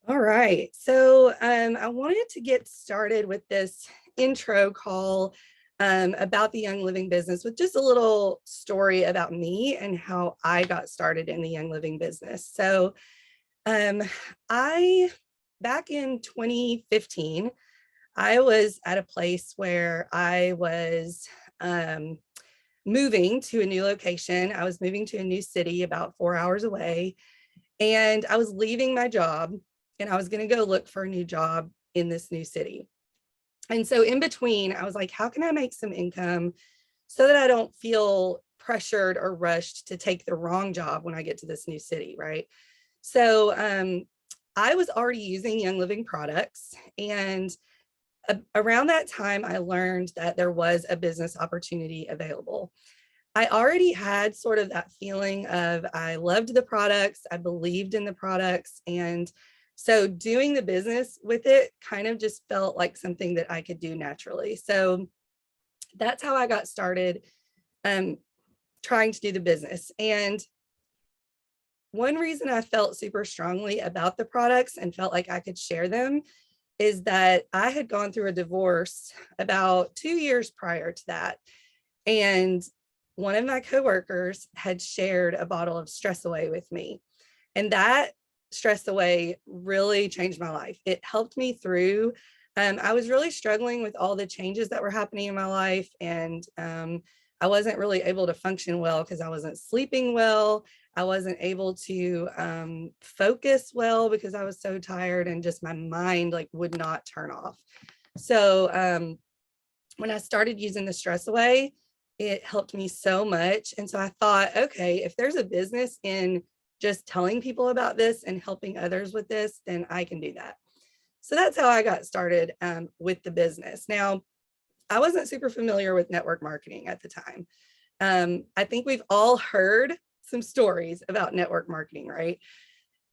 All right. So I wanted to get started with this intro call about the Young Living business with just a little story about me and how I got started in the Young Living business. So um, I, back in 2015, I was at a place where I was um, moving to a new location. I was moving to a new city about 4 hours away. And I was leaving my job and I was going to go look for a new job in this new city. And so in between, I was like, how can I make some income so that I don't feel pressured or rushed to take the wrong job when I get to this new city, right? So I was already using Young Living products. And around that time, I learned that there was a business opportunity available. I already had sort of that feeling of I loved the products, I believed in the products. And so doing the business with it kind of just felt like something that I could do naturally. So that's how I got started um, trying to do the business. And one reason I felt super strongly about the products and felt like I could share them is that I had gone through a divorce about 2 years prior to that. And one of my coworkers had shared a bottle of Stress Away with me. And that Stress Away really changed my life. It helped me through. I was really struggling with all the changes that were happening in my life. And I wasn't really able to function well because I wasn't sleeping well. I wasn't able to focus well because I was so tired and just my mind like would not turn off. So when I started using the Stress Away, it helped me so much. And so I thought, okay, if there's a business in just telling people about this and helping others with this, then I can do that. So that's how I got started with the business. Now, I wasn't super familiar with network marketing at the time. I think we've all heard some stories about network marketing, right?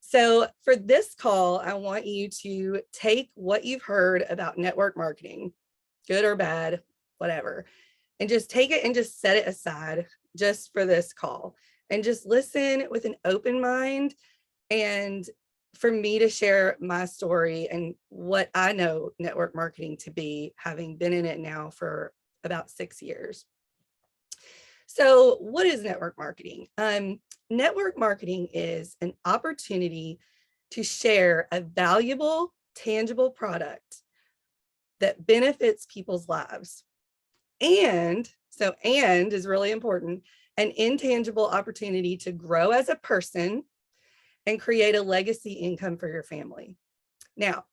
So for this call, I want you to take what you've heard about network marketing, good or bad, whatever, and just take it and just set it aside just for this call and just listen with an open mind and for me to share my story and what I know network marketing to be, having been in it now for about 6 years. So what is network marketing? Network marketing is an opportunity to share a valuable, tangible product that benefits people's lives. And is really important, an intangible opportunity to grow as a person and create a legacy income for your family. Now,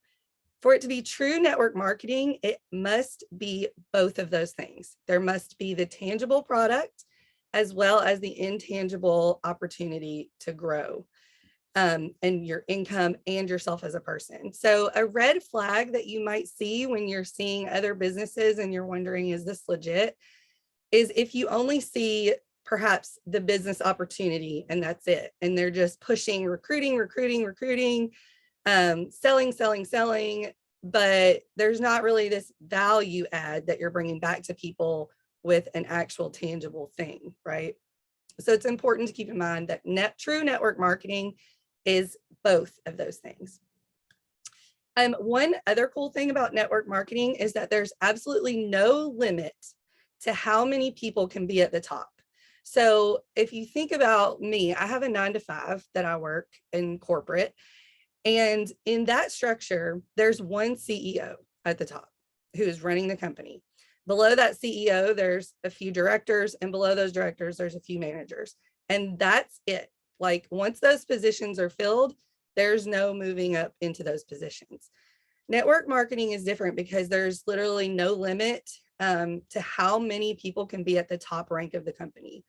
for it to be true network marketing, it must be both of those things. There must be the tangible product as well as the intangible opportunity to grow and your income and yourself as a person. So a red flag that you might see when you're seeing other businesses and you're wondering, is this legit? Is if you only see perhaps the business opportunity and that's it. And they're just pushing, recruiting, selling, but there's not really this value add that you're bringing back to people with an actual tangible thing, right? So it's important to keep in mind that true network marketing is both of those things. One other cool thing about network marketing is that there's absolutely no limit to how many people can be at the top. So if you think about me, I have a 9 to 5 that I work in corporate. And in that structure, there's one CEO at the top who is running the company. Below that CEO, there's a few directors, and below those directors, there's a few managers. And that's it. Like once those positions are filled, there's no moving up into those positions. Network marketing is different because there's literally no limit to how many people can be at the top rank of the company.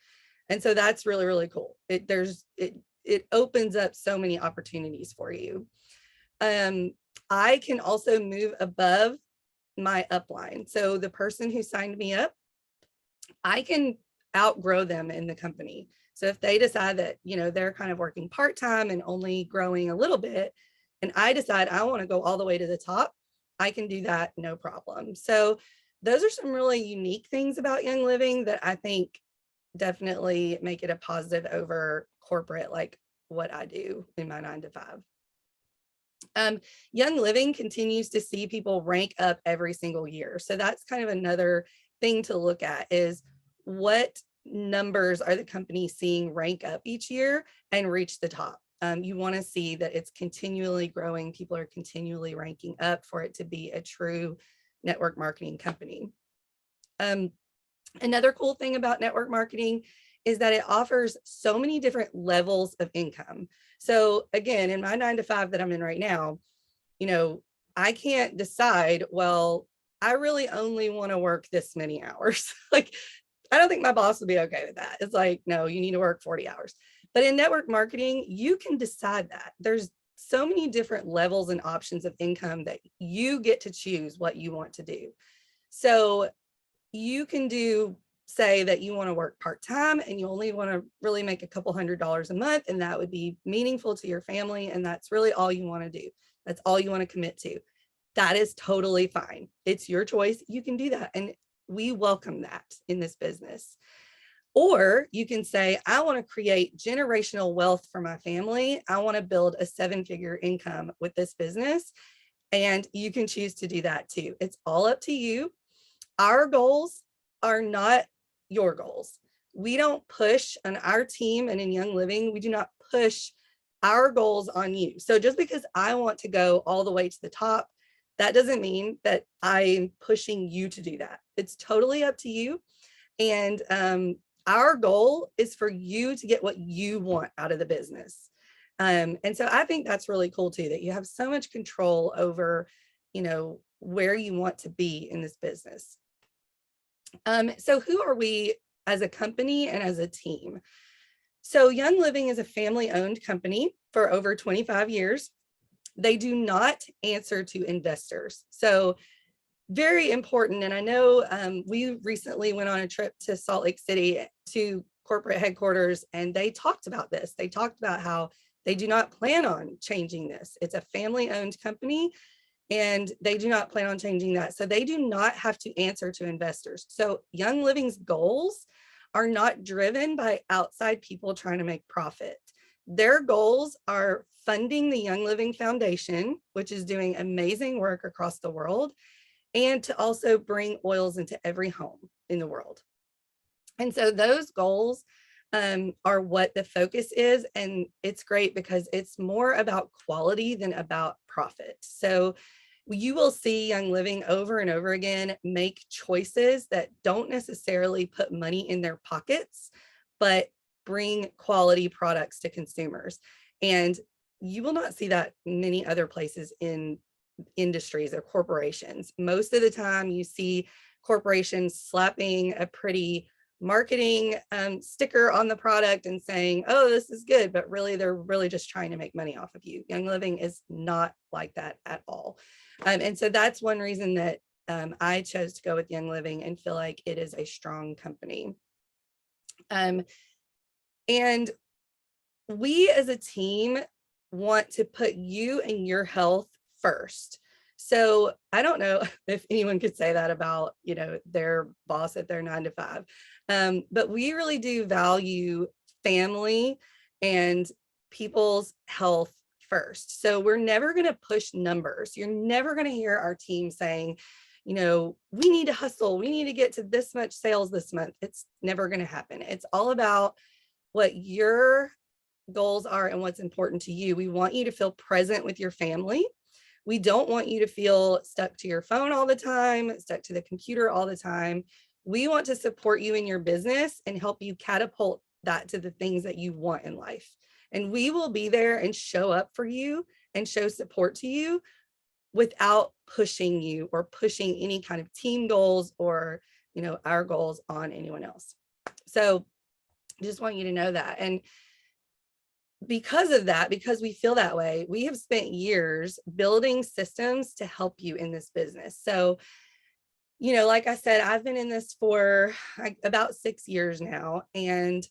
And so that's really, really cool. It opens up so many opportunities for you. I can also move above my upline. So the person who signed me up, I can outgrow them in the company. So if they decide that, they're kind of working part-time and only growing a little bit, and I decide I want to go all the way to the top, I can do that, no problem. So those are some really unique things about Young Living that I think definitely make it a positive over corporate, like what I do in my 9 to 5. Young Living continues to see people rank up every single year. So that's kind of another thing to look at, is what numbers are the company seeing rank up each year and reach the top. You want to see that it's continually growing. People are continually ranking up for it to be a true network marketing company. Another cool thing about network marketing is that it offers so many different levels of income. So again, in my 9 to 5 that I'm in right now, I can't decide, well, I really only want to work this many hours. Like, I don't think my boss would be okay with that. It's like, no, you need to work 40 hours. But in network marketing, you can decide that. There's so many different levels and options of income that you get to choose what you want to do. So you can say that you want to work part-time and you only want to really make a couple $100s a month, and that would be meaningful to your family, and that's really all you want to do. That's all you want to commit to. That is totally fine. It's your choice. You can do that, and we welcome that in this business. Or you can say, I want to create generational wealth for my family. I want to build a 7-figure income with this business, and you can choose to do that too. It's all up to you. Our goals are not your goals. We don't push on our team, and in Young Living, we do not push our goals on you. So just because I want to go all the way to the top, that doesn't mean that I'm pushing you to do that. It's totally up to you. And our goal is for you to get what you want out of the business. And so I think that's really cool too, that you have so much control over, where you want to be in this business. So who are we as a company and as a team? So Young Living is a family-owned company for over 25 years. They do not answer to investors. So very important. And I know we recently went on a trip to Salt Lake City to corporate headquarters, and they talked about this. They talked about how they do not plan on changing this. It's a family-owned company, and they do not plan on changing that. So they do not have to answer to investors. So Young Living's goals are not driven by outside people trying to make profit. Their goals are funding the Young Living Foundation, which is doing amazing work across the world, and to also bring oils into every home in the world. And so those goals are what the focus is. And it's great because it's more about quality than about profit. So you will see Young Living over and over again make choices that don't necessarily put money in their pockets, but bring quality products to consumers. And you will not see that many other places in industries or corporations. Most of the time you see corporations slapping a pretty marketing sticker on the product and saying, oh, this is good, but really they're really just trying to make money off of you. Young Living is not like that at all. And so that's one reason that I chose to go with Young Living and feel like it is a strong company. And we as a team want to put you and your health first. So I don't know if anyone could say that about, their boss at their 9 to 5. But we really do value family and people's health first. So we're never going to push numbers. You're never going to hear our team saying, we need to hustle. We need to get to this much sales this month. It's never going to happen. It's all about what your goals are and what's important to you. We want you to feel present with your family. We don't want you to feel stuck to your phone all the time, stuck to the computer all the time. We want to support you in your business and help you catapult that to the things that you want in life. And we will be there and show up for you and show support to you without pushing you or pushing any kind of team goals or, our goals on anyone else. So just want you to know that. And because of that, because we feel that way, we have spent years building systems to help you in this business. So, like I said, I've been in this for about 6 years now, and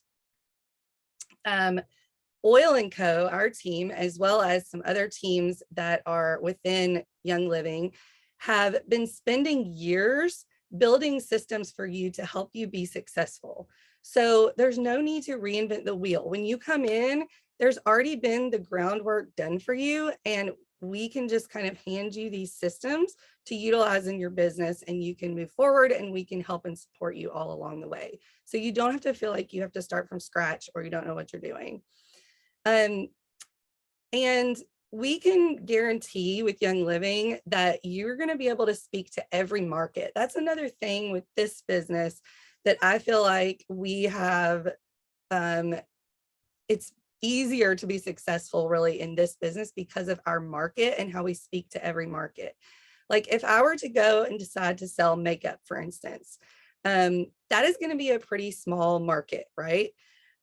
Oil & Co., our team, as well as some other teams that are within Young Living, have been spending years building systems for you to help you be successful. So there's no need to reinvent the wheel. When you come in, there's already been the groundwork done for you, and we can just kind of hand you these systems to utilize in your business, and you can move forward, and we can help and support you all along the way. So you don't have to feel like you have to start from scratch or you don't know what you're doing. And we can guarantee with Young Living that you're going to be able to speak to every market. That's another thing with this business that I feel like we have. It's easier to be successful really in this business because of our market and how we speak to every market. Like if I were to go and decide to sell makeup, for instance, that is going to be a pretty small market, right?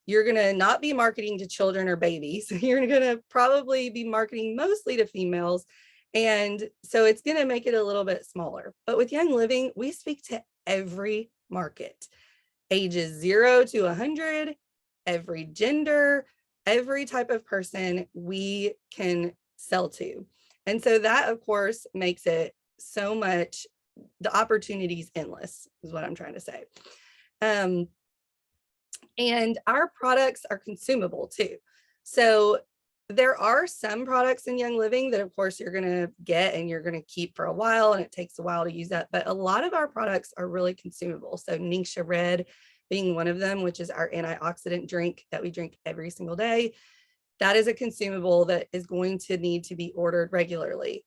You're going to not be marketing to children or babies. You're going to probably be marketing mostly to females. And so it's going to make it a little bit smaller. But with Young Living, we speak to every market, ages 0 to 100, every gender, every type of person we can sell to. And so that, of course, makes it so much, the opportunities endless is what I'm trying to say. And our products are consumable too. So there are some products in Young Living that, of course, you're going to get and you're going to keep for a while, and it takes a while to use that. But a lot of our products are really consumable. So Ningxia Red being one of them, which is our antioxidant drink that we drink every single day. That is a consumable that is going to need to be ordered regularly.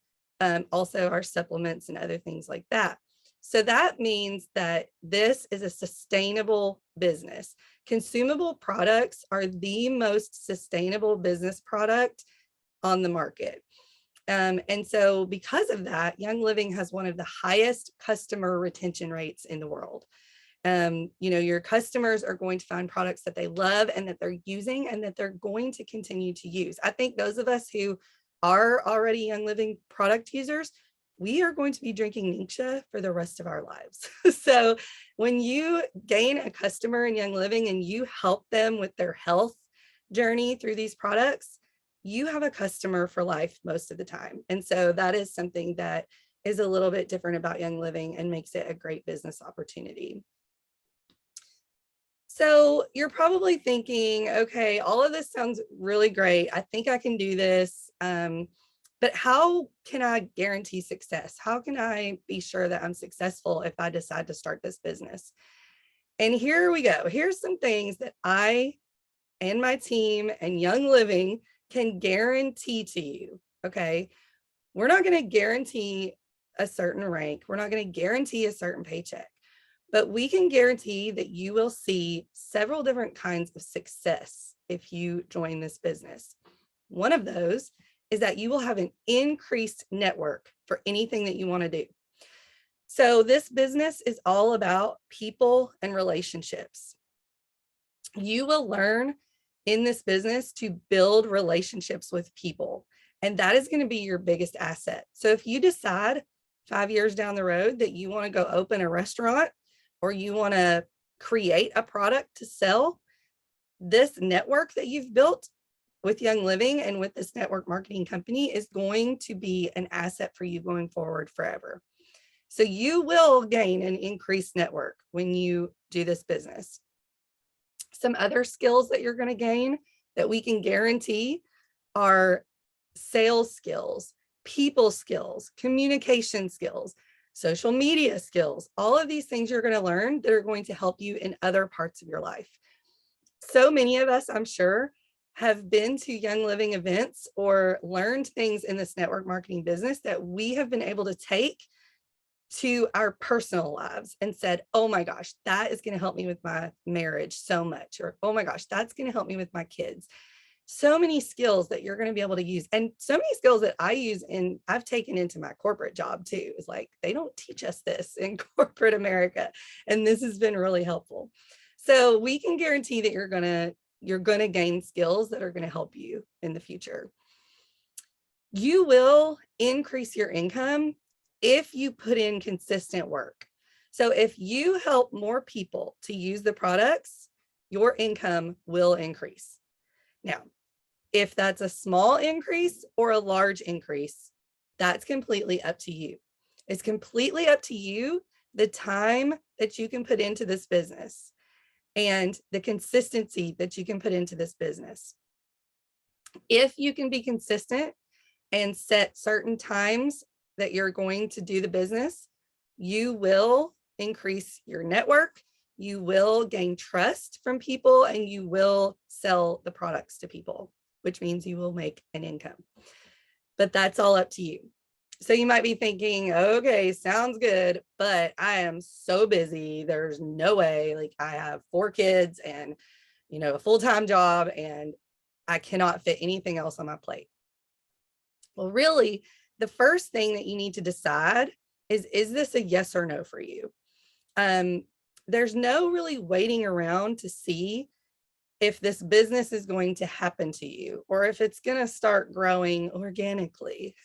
Also our supplements and other things like that. So that means that this is a sustainable business. Consumable products are the most sustainable business product on the market. And so because of that, Young Living has one of the highest customer retention rates in the world. Your customers are going to find products that they love and that they're using and that they're going to continue to use. I think those of us who are already Young Living product users, we are going to be drinking Ningxia for the rest of our lives. So when you gain a customer in Young Living and you help them with their health journey through these products, you have a customer for life most of the time. And so that is something that is a little bit different about Young Living and makes it a great business opportunity. So you're probably thinking, okay, all of this sounds really great. I think I can do this. But how can I guarantee success? How can I be sure that I'm successful if I decide to start this business? And here we go. Here's some things that I and my team and Young Living can guarantee to you. Okay. We're not going to guarantee a certain rank. We're not going to guarantee a certain paycheck. But we can guarantee that you will see several different kinds of success if you join this business. One of those is that you will have an increased network for anything that you want to do. So this business is all about people and relationships. You will learn in this business to build relationships with people, and that is going to be your biggest asset. So if you decide 5 years down the road that you want to go open a restaurant, or you want to create a product to sell, this network that you've built with Young Living and with this network marketing company is going to be an asset for you going forward forever. So you will gain an increased network when you do this business. Some other skills that you're going to gain that we can guarantee are sales skills, people skills, communication skills, social media skills. All of these things you're going to learn that are going to help you in other parts of your life. So many of us, I'm sure, have been to Young Living events or learned things in this network marketing business that we have been able to take to our personal lives and said, oh my gosh, that is going to help me with my marriage so much, or oh my gosh, that's going to help me with my kids. So many skills that you're going to be able to use, and so many skills that I use and I've taken into my corporate job too. It's like, they don't teach us this in corporate America. And this has been really helpful. So we can guarantee that you're going to gain skills that are going to help you in the future. You will increase your income if you put in consistent work. So if you help more people to use the products, your income will increase. Now, if that's a small increase or a large increase, that's completely up to you. It's completely up to you, the time that you can put into this business and the consistency that you can put into this business. If you can be consistent and set certain times that you're going to do the business, you will increase your network, you will gain trust from people, and you will sell the products to people, which means you will make an income. But that's all up to you. So you might be thinking, okay, sounds good, but I am so busy. There's no way. Like, I have 4 kids and, a full-time job, and I cannot fit anything else on my plate. Well, really, the first thing that you need to decide is this a yes or no for you? There's no really waiting around to see if this business is going to happen to you or if it's going to start growing organically.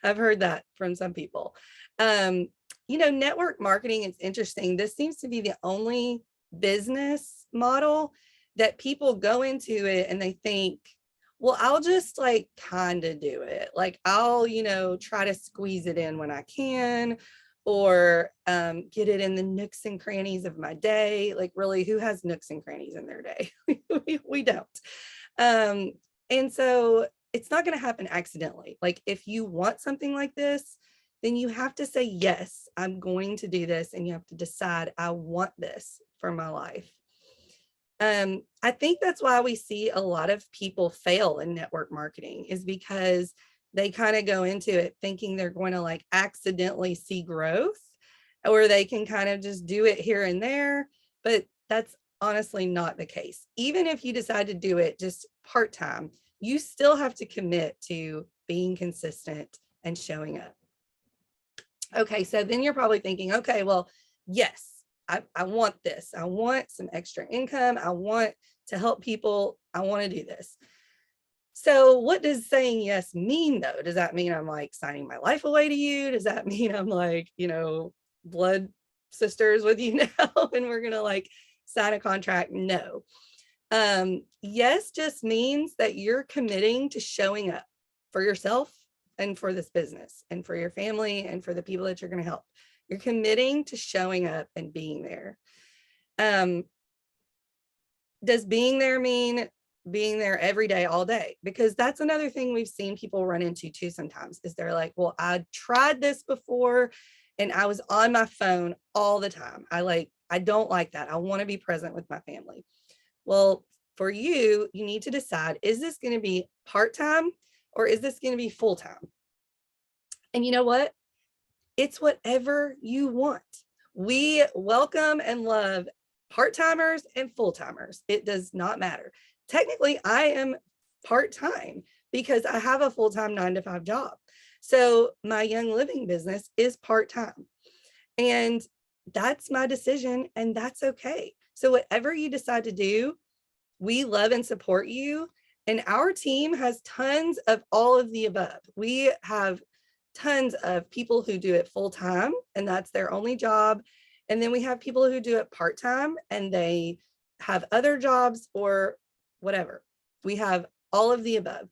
I've heard that from some people. Network marketing is interesting. This seems to be the only business model that people go into it and they think, well, I'll just like kind of do it. Like, I'll, try to squeeze it in when I can, or get it in the nooks and crannies of my day. Like, really, who has nooks and crannies in their day? we don't. And so it's not going to happen accidentally. Like, if you want something like this, then you have to say, yes, I'm going to do this. And you have to decide, I want this for my life. I think that's why we see a lot of people fail in network marketing, is because they kind of go into it thinking they're going to like accidentally see growth, or they can kind of just do it here and there. But that's honestly not the case. Even if you decide to do it just part-time, you still have to commit to being consistent and showing up. Okay, so then you're probably thinking, okay, well, yes, I want this. I want some extra income. I want to help people. I want to do this. So what does saying yes mean, though? Does that mean I'm like signing my life away to you? Does that mean I'm like, blood sisters with you now and we're going to like sign a contract? No. Yes just means that you're committing to showing up for yourself and for this business and for your family and for the people that you're going to help. You're committing to showing up and being there. Does being there mean being there every day, all day? Because that's another thing we've seen people run into too sometimes, is they're like, well, I tried this before and I was on my phone all the time. I don't like that. I want to be present with my family. Well, for you, you need to decide, is this going to be part-time or is this going to be full-time? And you know what? It's whatever you want. We welcome and love part-timers and full-timers. It does not matter. Technically, I am part-time because I have a full-time 9-to-5 job. So my Young Living business is part-time. And that's my decision, and that's okay. So whatever you decide to do, we love and support you. And our team has tons of all of the above. We have tons of people who do it full time, and that's their only job. And then we have people who do it part time and they have other jobs or whatever. We have all of the above,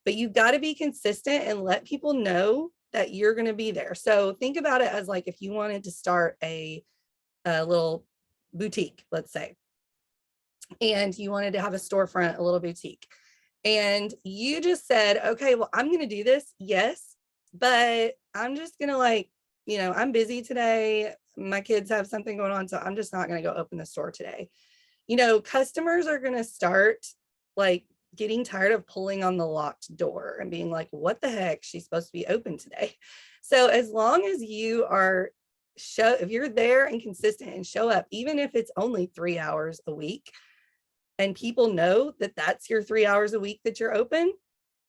but you've got to be consistent and let people know that you're going to be there. So think about it as like if you wanted to start a little boutique, let's say, and you wanted to have a storefront, a little boutique, and you just said, okay, well, I'm going to do this. Yes. But I'm just going to I'm busy today. My kids have something going on. So I'm just not going to go open the store today. Customers are going to start like getting tired of pulling on the locked door and being like, what the heck? She's supposed to be open today. So as long as you are if you're there and consistent and show up, even if it's only 3 hours a week, and people know that that's your 3 hours a week that you're open,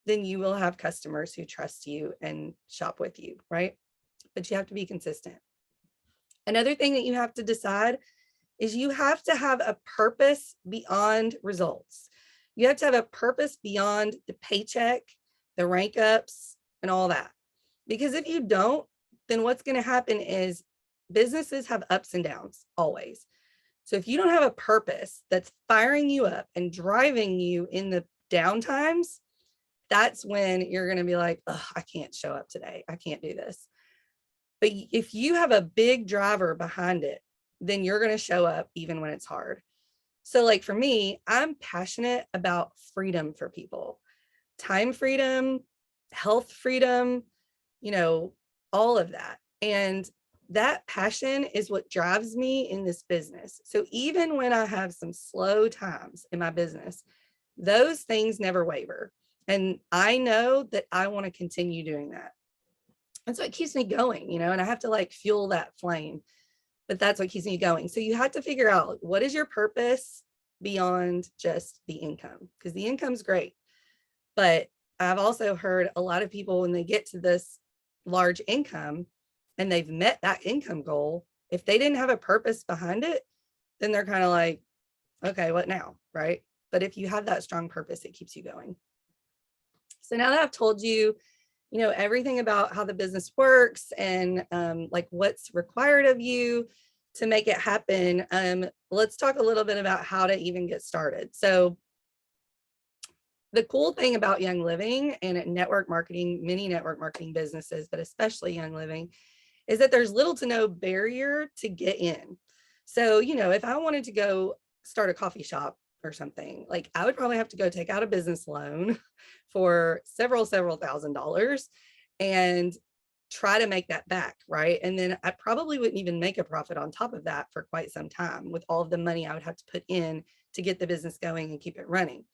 then you will have customers who trust you and shop with you, right? But you have to be consistent. Another thing that you have to decide is you have to have a purpose beyond results. You have to have a purpose beyond the paycheck, the rank ups, and all that. Because if you don't, then what's going to happen is businesses have ups and downs always. So if you don't have a purpose that's firing you up and driving you in the down times, that's when you're going to be like, oh, I can't show up today. I can't do this. But if you have a big driver behind it, then you're going to show up even when it's hard. So like for me, I'm passionate about freedom for people, time freedom, health freedom, all of that. And that passion is what drives me in this business. So even when I have some slow times in my business, those things never waver. And I know that I want to continue doing that. And so it keeps me going, and I have to like fuel that flame, but that's what keeps me going. So you have to figure out, what is your purpose beyond just the income? Because the income's great. But I've also heard a lot of people, when they get to this large income and they've met that income goal, if they didn't have a purpose behind it, then they're kind of like, okay, what now? Right. But if you have that strong purpose, it keeps you going. So now that I've told you, everything about how the business works and like what's required of you to make it happen, let's talk a little bit about how to even get started. So the cool thing about Young Living and network marketing, many network marketing businesses, but especially Young Living, is that there's little to no barrier to get in. So, if I wanted to go start a coffee shop or something, like I would probably have to go take out a business loan for several $1,000s and try to make that back, right? And then I probably wouldn't even make a profit on top of that for quite some time with all of the money I would have to put in to get the business going and keep it running.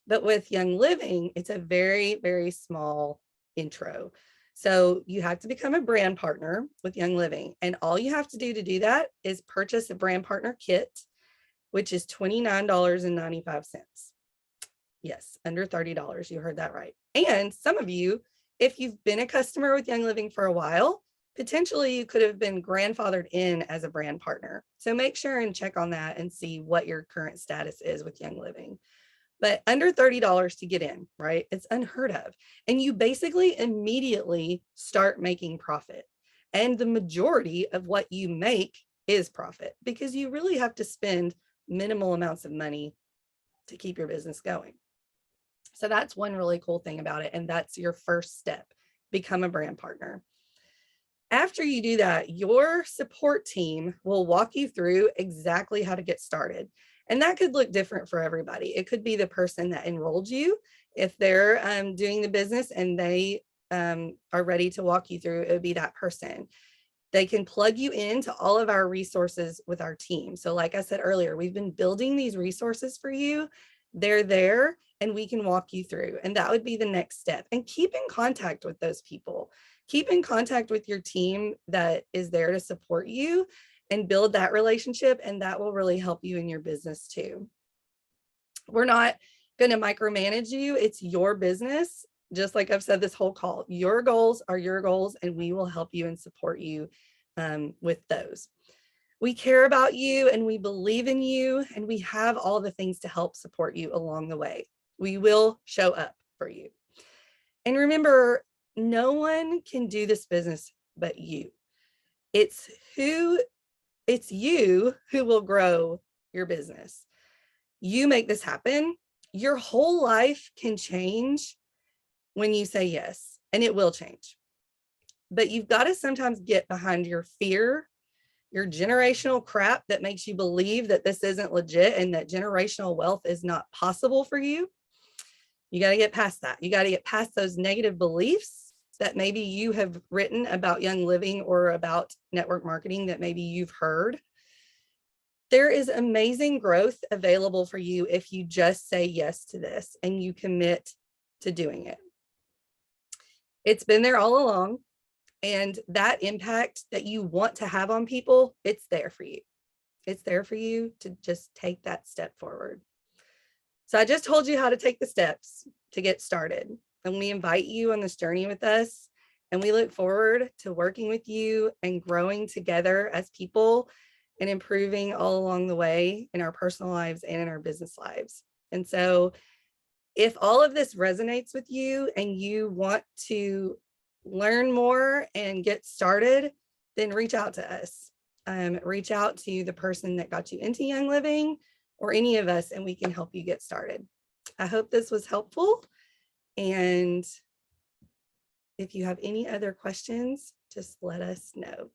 But with Young Living, it's a very, very small intro. So you have to become a brand partner with Young Living. And all you have to do that is purchase a brand partner kit, which is $29.95. Yes, under $30. You heard that right. And some of you, if you've been a customer with Young Living for a while, potentially you could have been grandfathered in as a brand partner. So make sure and check on that and see what your current status is with Young Living. But under $30 to get in, right? It's unheard of. And you basically immediately start making profit. And the majority of what you make is profit, because you really have to spend minimal amounts of money to keep your business going. So that's one really cool thing about it. And that's your first step, become a brand partner. After you do that, your support team will walk you through exactly how to get started. And that could look different for everybody. It could be the person that enrolled you. If they're doing the business and they are ready to walk you through, it would be that person. They can plug you into all of our resources with our team. So like I said earlier, we've been building these resources for you. They're there and we can walk you through. And that would be the next step. And keep in contact with those people. Keep in contact with your team that is there to support you and build that relationship. And that will really help you in your business too. We're not going to micromanage you. It's your business. Just like I've said this whole call, your goals are your goals, and we will help you and support you with those. We care about you and we believe in you, and we have all the things to help support you along the way. We will show up for you. And remember, no one can do this business but you. It's you who will grow your business. You make this happen. Your whole life can change when you say yes, and it will change. But you've got to sometimes get behind your fear, your generational crap that makes you believe that this isn't legit and that generational wealth is not possible for you. You got to get past that. You got to get past those negative beliefs that maybe you have written about Young Living or about network marketing that maybe you've heard. There is amazing growth available for you if you just say yes to this and you commit to doing it. It's been there all along. And that impact that you want to have on people, it's there for you. It's there for you to just take that step forward. So I just told you how to take the steps to get started. And we invite you on this journey with us. And we look forward to working with you and growing together as people and improving all along the way in our personal lives and in our business lives. And so if all of this resonates with you and you want to learn more and get started, then reach out to us. Reach out to the person that got you into Young Living or any of us, and we can help you get started. I hope this was helpful. And if you have any other questions, just let us know.